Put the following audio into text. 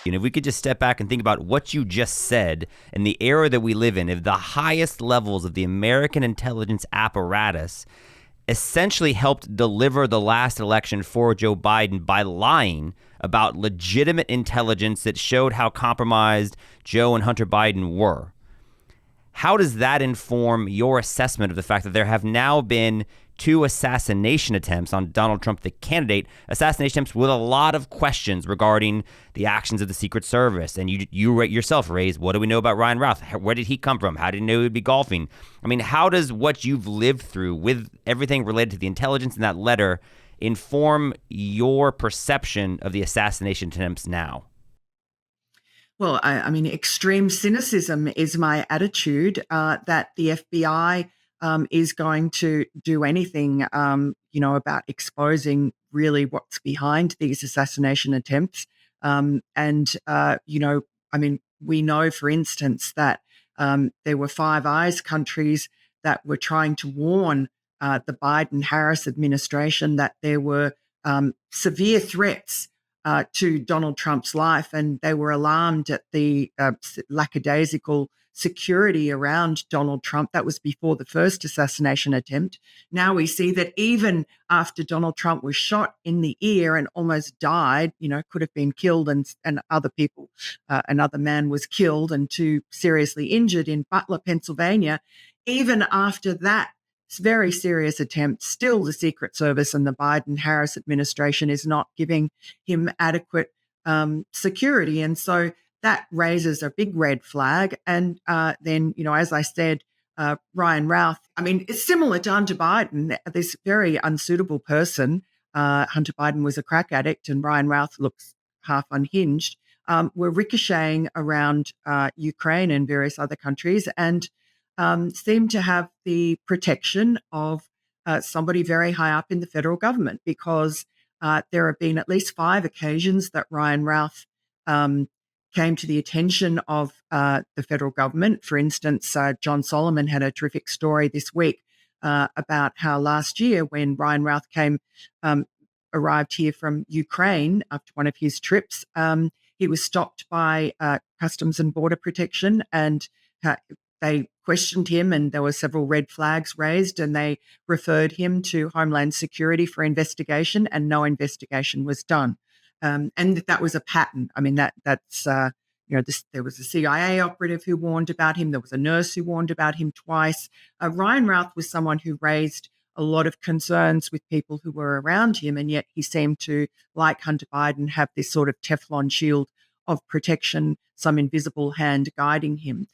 And if we could just step back and think about what you just said and the era that we live in, if the highest levels of the American intelligence apparatus essentially helped deliver the last election for Joe Biden by lying about legitimate intelligence that showed how compromised Joe and Hunter Biden were. How does that inform your assessment of the fact that there have now been 2 assassination attempts on Donald Trump, the candidate, assassination attempts with a lot of questions regarding the actions of the Secret Service? And you yourself raised, what do we know about Ryan Routh? Where did he come from? How did he know he'd be golfing? I mean, how does what you've lived through with everything related to the intelligence in that letter inform your perception of the assassination attempts now? Well, I mean, extreme cynicism is my attitude, that the FBI is going to do anything, about exposing really what's behind these assassination attempts. We know, for instance, that there were Five Eyes countries that were trying to warn the Biden-Harris administration that there were severe threats to Donald Trump's life, and they were alarmed at the lackadaisical security around Donald Trump. That was before the first assassination attempt. Now we see that even after Donald Trump was shot in the ear and almost died, could have been killed, and other people, another man was killed and 2 seriously injured in Butler, Pennsylvania. Even after that very serious attempt, still the Secret Service and the Biden-Harris administration is not giving him adequate security. And so that raises a big red flag. And then, as I said, Ryan Routh, I mean, it's similar to Hunter Biden, this very unsuitable person. Hunter Biden was a crack addict and Ryan Routh looks half unhinged, were ricocheting around Ukraine and various other countries, and seem to have the protection of somebody very high up in the federal government, because there have been at least 5 occasions that Ryan Routh came to the attention of the federal government. For instance, John Solomon had a terrific story this week about how last year, when Ryan Routh arrived here from Ukraine after one of his trips, he was stopped by Customs and Border Protection, and they questioned him, and there were several red flags raised, and they referred him to Homeland Security for investigation, and no investigation was done. And that was a pattern. I mean, there was a CIA operative who warned about him. There was a nurse who warned about him twice. Ryan Routh was someone who raised a lot of concerns with people who were around him, and yet he seemed to, like Hunter Biden, have this sort of Teflon shield of protection, some invisible hand guiding him.